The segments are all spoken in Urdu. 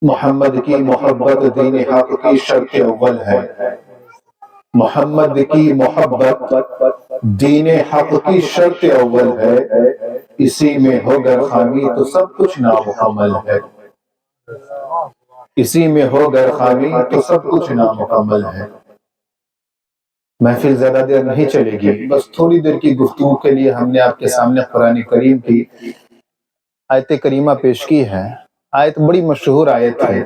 محمد کی محبت دین حق کی شرط اول ہے۔ محمد کی محبت دین حق کی شرط اول ہے، اسی میں ہو گر خامی تو سب کچھ نامکمل ہے۔ اسی میں ہو گر خامی تو سب کچھ نامکمل ہے۔ محفل زیادہ دیر نہیں چلے گی، بس تھوڑی دیر کی گفتگو کے لیے ہم نے آپ کے سامنے قرآن کریم کی آیت کریمہ پیش کی ہے۔ آیت بڑی مشہور آیت ہے،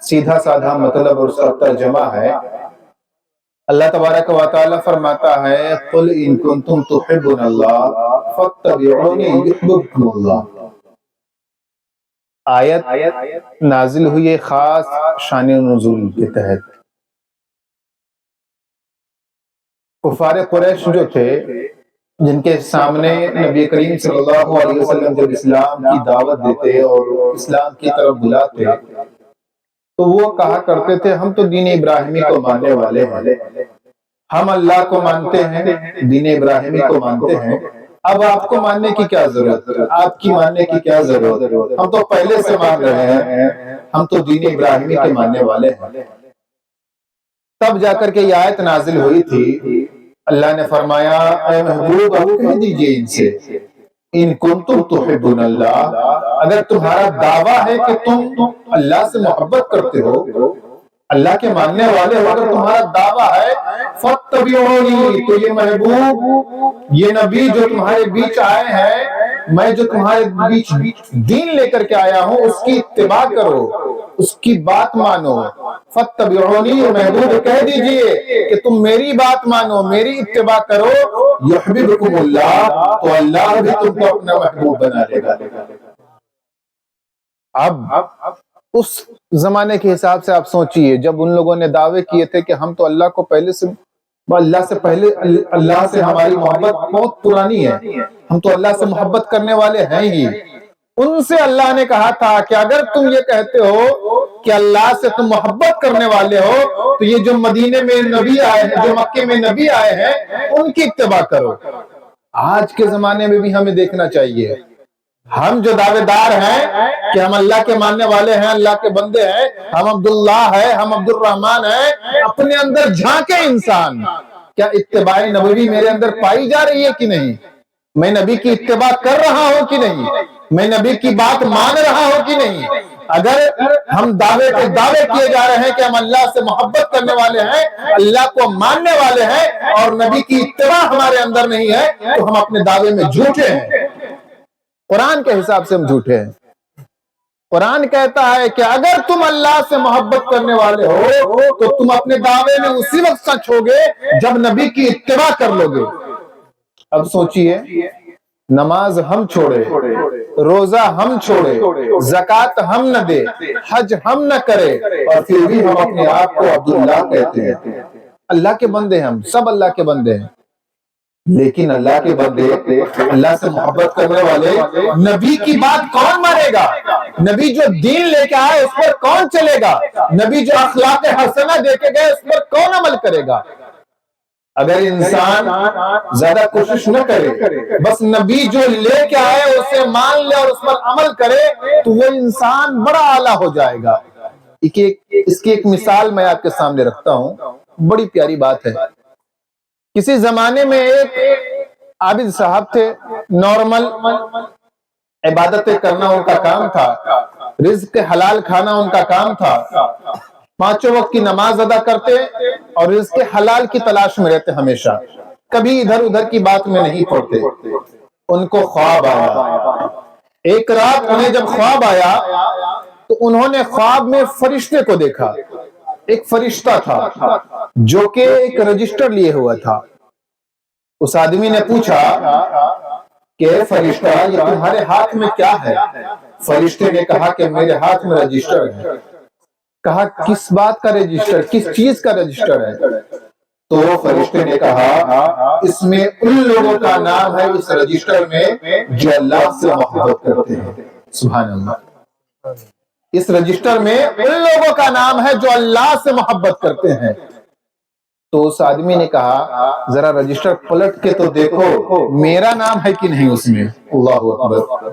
سیدھا سادھا مطلب اور اس کا ترجمہ ہے۔ اللہ تبارک و تعالی فرماتا ہے قُلْ إِن كُنتُمْ تُحِبُّونَ اللَّهَ فَاتَّبِعُونِي يُحْبِبْكُمُ اللَّهُ۔ آیت نازل ہوئی خاص شان نزول کے تحت۔ کفار قریش جو تھے، جن کے سامنے نبی کریم صلی اللہ علیہ وسلم جب اسلام کی دعوت دیتے اور اسلام کی طرف بلاتے تو وہ کہا کرتے تھے ہم تو دین ابراہیمی کو ماننے والے ہیں، ہم اللہ کو مانتے ہیں، دین ابراہیمی کو مانتے ہیں، اب آپ کو ماننے کی کیا ضرورت ہے، آپ کی ماننے کی کیا ضرورت، ہم تو پہلے سے مان رہے ہیں، ہم تو دین ابراہیمی کے ماننے والے ہیں۔ تب جا کر کے یہ آیت نازل ہوئی تھی۔ اللہ نے فرمایا اے محبوب آپ کہہ دیجئے ان سے ان کنتم تحبون اللہ، اگر تمہارا دعویٰ ہے کہ تم اللہ سے محبت کرتے ہو، اللہ کے ماننے والے ہو، اگر تمہارا دعویٰ ہے فَاتَّبِعُونِی، تو یہ محبوب، یہ نبی جو تمہارے بیچ آئے ہیں، میں جو تمہارے بیچ دین لے کر کے آیا ہوں، اس کی اتباع کرو، اس کی بات مانو۔ فَاتَّبِعُونِی، محبوب کہہ دیجئے کہ تم میری بات مانو، میری اتباع کرو، یحببکم اللہ، تو اللہ بھی تم کو اپنا محبوب بنا لے گا۔ اب اس زمانے کے حساب سے آپ سوچئے، جب ان لوگوں نے دعوے کیے تھے کہ ہم تو اللہ کو پہلے سے اللہ سے ہماری محبت بہت پرانی ہے، ہم تو اللہ سے محبت کرنے والے ہیں ہی، ان سے اللہ نے کہا تھا کہ اگر تم یہ کہتے ہو کہ اللہ سے تم محبت کرنے والے ہو تو یہ جو مدینے میں نبی آئے ہیں، جو مکے میں نبی آئے ہیں، ان کی اتباع کرو۔ آج کے زمانے میں بھی ہمیں دیکھنا چاہیے، ہم جو دعوے دار ہیں کہ ہم اللہ کے ماننے والے ہیں، اللہ کے بندے ہیں، ہم عبداللہ ہیں، ہم عبد الرحمن ہیں، اپنے اندر جھانکے انسان، کیا اتباع نبوی میرے اندر پائی جا رہی ہے کہ نہیں؟ میں نبی کی اتباع کر رہا ہوں کہ نہیں؟ میں نبی کی بات مان رہا ہوں کہ نہیں؟ اگر ہم دعوے کیے جا رہے ہیں کہ ہم اللہ سے محبت کرنے والے ہیں، اللہ کو ماننے والے ہیں، اور نبی کی اتباع ہمارے اندر نہیں ہے، تو ہم اپنے دعوے میں جھوٹے ہیں، قرآن کے حساب سے ہم جھوٹے ہیں۔ قرآن کہتا ہے کہ اگر تم اللہ سے محبت کرنے والے ہو تو تم اپنے دعوے میں اسی وقت سچ ہوگے جب نبی کی اتباع کر لو گے۔ اب سوچئے، نماز ہم چھوڑے، روزہ ہم چھوڑے، زکوٰۃ ہم نہ دے، حج ہم نہ کرے، اور پھر بھی ہم اپنے آپ کو عبداللہ کہتے ہیں۔ اللہ کے بندے ہیں، ہم سب اللہ کے بندے ہیں، لیکن اللہ کے بندے، اللہ سے محبت کرنے والے، نبی کی بات کون مانے گا؟ نبی جو دین لے کے آئے اس پر کون چلے گا؟ نبی جو اخلاق حسنہ دے کے گئے اس پر کون عمل کرے گا؟ اگر انسان زیادہ کوشش نہ کرے، بس نبی جو لے کے آئے اسے مان لے اور اس پر عمل کرے، تو وہ انسان بڑا اعلیٰ ہو جائے گا۔ اس کی ایک مثال میں آپ کے سامنے رکھتا ہوں، بڑی پیاری بات ہے۔ کسی زمانے میں ایک عابد صاحب تھے، نارمل عبادتیں کرنا ان کا کام تھا، رزق حلال کھانا ان کا کام تھا، 5 وقت کی نماز ادا کرتے اور رزق حلال کی تلاش میں رہتے، ہمیشہ کبھی ادھر ادھر کی بات میں نہیں پڑتے۔ ان کو خواب آیا، ایک رات انہیں جب خواب آیا تو انہوں نے خواب میں فرشتے کو دیکھا۔ ایک فرشتہ تھا جو کہ ایک رجسٹر لیے ہوا تھا۔ اس آدمی نے پوچھا کہ فرشتہ یہ تمہارے ہاتھ میں کیا ہے؟ فرشتے نے کہا کہ میرے ہاتھ میں رجسٹر ہے۔ کہا کس بات کا رجسٹر، کس چیز کا رجسٹر ہے؟ تو فرشتے نے کہا اس میں ان لوگوں کا نام ہے اس رجسٹر میں جو اللہ سے محبت کرتے ہیں۔ سبحان اللہ، اس رجسٹر میں ان لوگوں کا نام ہے جو اللہ سے محبت کرتے ہیں۔ تو اس آدمی نے کہا ذرا رجسٹر پلٹ کے تو دیکھو میرا نام ہے کہ نہیں اس میں۔ اللہ اکبر،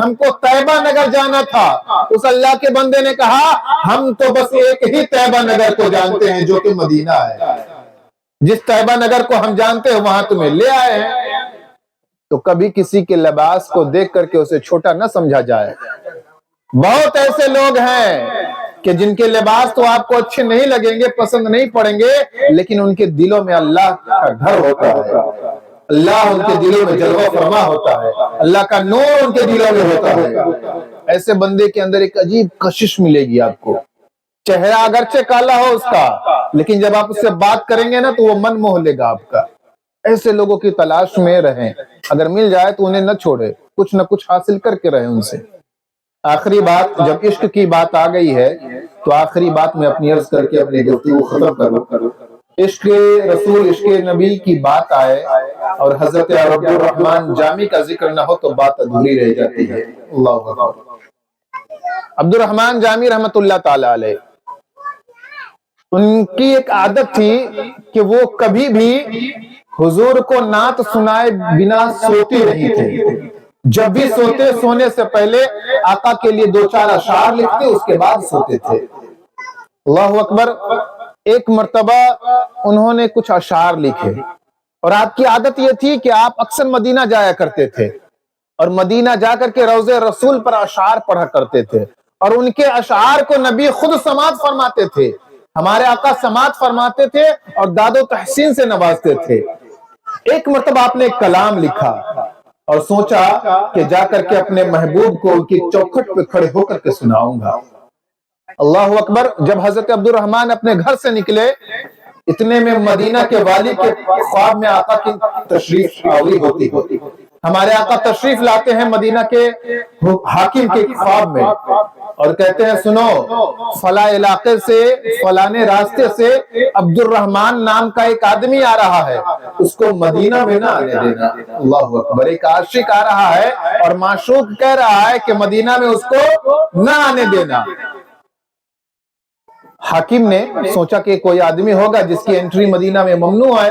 ہم کو طیبہ نگر جانا تھا۔ اس اللہ کے بندے نے کہا ہم تو بس ایک ہی طیبہ نگر کو جانتے ہیں جو کہ مدینہ ہے، جس طیبہ نگر کو ہم جانتے ہیں وہاں تمہیں لے آئے ہیں۔ تو کبھی کسی کے لباس کو دیکھ کر کے اسے چھوٹا نہ سمجھا جائے۔ بہت ایسے لوگ ہیں کہ جن کے لباس تو آپ کو اچھے نہیں لگیں گے، پسند نہیں پڑیں گے، لیکن ان کے دلوں میں اللہ کا گھر ہوتا ہے، اللہ ان کے دلوں میں جلوہ فرما ہوتا ہے، اللہ کا نور ان کے دلوں میں ہوتا ہے۔ ایسے بندے کے اندر ایک عجیب کشش ملے گی آپ کو، چہرہ اگرچہ کالا ہو اس کا، لیکن جب آپ اس سے بات کریں گے نا تو وہ من موہ لے گا آپ کا۔ ایسے لوگوں کی تلاش میں رہیں، اگر مل جائے تو انہیں نہ چھوڑے، کچھ نہ کچھ حاصل کر کے رہیں ان سے۔ آخری بات، جب عشق کی بات آ گئی ہے تو آخری بات میں اپنی عرض کر کے اپنی گفتگو ختم کروں۔ عشق رسول، عشق نبی کی بات آئے اور حضرت عبد الرحمن جامی کا ذکر نہ ہو تو بات ادھوری رہ جاتی ہے۔ اللہ اکبر۔ عبد الرحمن جامی رحمت اللہ تعالی علیہ، ان کی ایک عادت تھی کہ وہ کبھی بھی حضور کو نعت سنائے بنا سوتے نہیں تھے۔ جب بھی سوتے، سونے سے پہلے آقا کے لیے دو چار اشعار لکھتے، اس کے بعد سوتے تھے۔ اللہ اکبر۔ ایک مرتبہ انہوں نے کچھ اشعار لکھے اور آپ کی عادت یہ تھی کہ آپ اکثر مدینہ جایا کرتے تھے اور مدینہ جا کر کے روضہ رسول پر اشعار پڑھا کرتے تھے، اور ان کے اشعار کو نبی خود سماعت فرماتے تھے، ہمارے آقا سماعت فرماتے تھے اور داد و تحسین سے نوازتے تھے۔ ایک مرتبہ آپ نے ایک کلام لکھا اور سوچا کہ جا کر کے اپنے محبوب کو ان کی چوکھٹ پہ کھڑے ہو کر کے سناؤں گا۔ اللہ اکبر۔ جب حضرت عبد الرحمن اپنے گھر سے نکلے، اتنے میں مدینہ کے والی کے خواب میں آقا کی تشریف آوری ہوتی ہے۔ ہمارے آقا تشریف لاتے ہیں مدینہ کے حاکم کے خواب میں اور کہتے ہیں سنو، فلاں علاقے سے، فلانے راستے سے عبد الرحمن نام کا ایک آدمی آ رہا ہے، اس کو مدینہ میں نہ آنے دینا۔ اللہ اکبر۔ ایک عاشق آ رہا ہے اور معشوق کہہ رہا ہے کہ مدینہ میں اس کو نہ آنے دینا۔ حاکم نے سوچا کہ کوئی آدمی ہوگا جس کی انٹری مدینہ میں ممنوع ہے،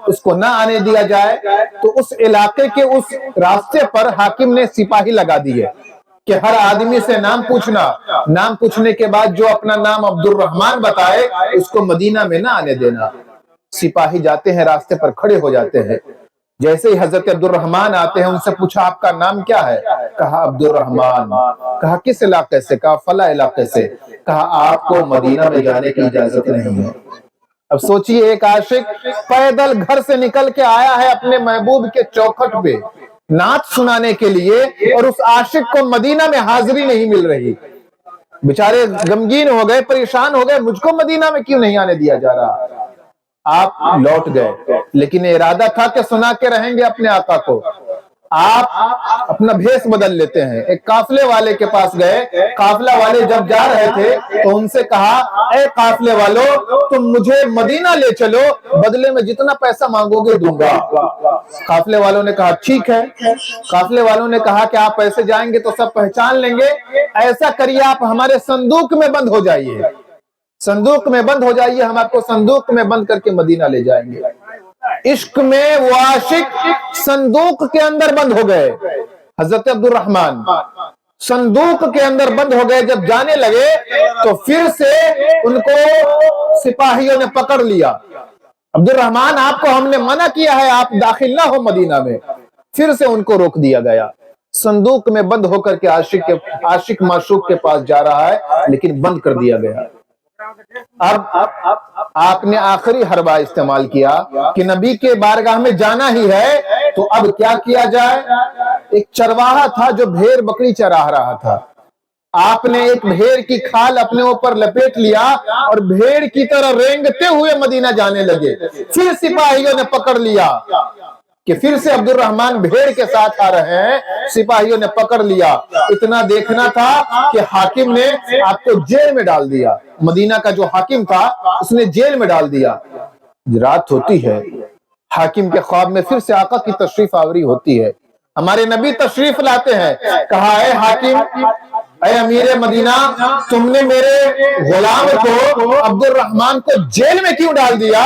اس کو نہ آنے دیا جائے، تو اس علاقے کے اس راستے پر حاکم نے سپاہی لگا دیے کہ ہر آدمی سے نام پوچھنا، نام پوچھنے کے بعد جو اپنا نام عبد الرحمن بتائے اس کو مدینہ میں نہ آنے دینا۔ سپاہی جاتے ہیں، راستے پر کھڑے ہو جاتے ہیں، جیسے ہی حضرت عبد الرحمن آتے ہیں ان سے پوچھا آپ کا نام کیا ہے؟ کہا عبد الرحمن۔ کہا کس علاقے سے؟ کہا فلاں علاقے سے۔ کہا آپ کو مدینہ میں جانے کی اجازت نہیں ہے۔ اب سوچئے، ایک عاشق پیدل گھر سے نکل کے آیا ہے اپنے محبوب کے چوکھٹ پہ نعت سنانے کے لیے، اور اس عاشق کو مدینہ میں حاضری نہیں مل رہی۔ بیچارے غمگین ہو گئے، پریشان ہو گئے، مجھ کو مدینہ میں کیوں نہیں آنے دیا جا رہا؟ آپ لوٹ گئے، لیکن ارادہ تھا کہ سنا کے رہیں گے اپنے آقا کو۔ آپ اپنا بھیس بدل لیتے ہیں، ایک قافلے والے کے پاس گئے۔ قافلہ والے جب جا رہے تھے تو ان سے کہا اے قافلے والو، تم مجھے مدینہ لے چلو، بدلے میں جتنا پیسہ مانگو گے دوں گا۔ قافلے والوں نے کہا ٹھیک ہے۔ قافلے والوں نے کہا کہ آپ ایسے جائیں گے تو سب پہچان لیں گے، ایسا کریے آپ ہمارے صندوق میں بند ہو جائیے، صندوق میں بند ہو جائیے، ہم آپ کو صندوق میں بند کر کے مدینہ لے جائیں گے۔ عشق میں وہ عاشق صندوق کے اندر بند ہو گئے، حضرت عبد الرحمن صندوق کے اندر بند ہو گئے۔ جب جانے لگے تو پھر سے ان کو سپاہیوں نے پکڑ لیا۔ عبد الرحمن آپ کو ہم نے منع کیا ہے، آپ داخل نہ ہو مدینہ میں۔ پھر سے ان کو روک دیا گیا، صندوق میں بند ہو کر کے عاشق معشوق کے پاس جا رہا ہے، لیکن بند کر دیا گیا۔ اب آپ نے آخری حربہ استعمال کیا کہ نبی کے بارگاہ میں جانا ہی ہے، تو اب کیا کیا جائے؟ ایک چرواہا تھا جو بھیڑ بکری چرا رہا تھا، آپ نے ایک بھیڑ کی کھال اپنے اوپر لپیٹ لیا اور بھیڑ کی طرح رینگتے ہوئے مدینہ جانے لگے۔ پھر سپاہیوں نے پکڑ لیا کہ پھر سے عبد الرحمن بھیڑ کے ساتھ آ رہے ہیں، سپاہیوں نے پکڑ لیا۔ اتنا دیکھنا تھا کہ حاکم نے آپ کو جیل میں ڈال دیا، مدینہ کا جو حاکم تھا اس نے جیل میں ڈال دیا۔ رات ہوتی ہے، حاکم کے خواب میں پھر سے آقا کی تشریف آوری ہوتی ہے، ہمارے نبی تشریف لاتے ہیں۔ کہا اے حاکم، اے امیر مدینہ، تم نے میرے غلام کو عبد الرحمن کو جیل میں کیوں ڈال دیا؟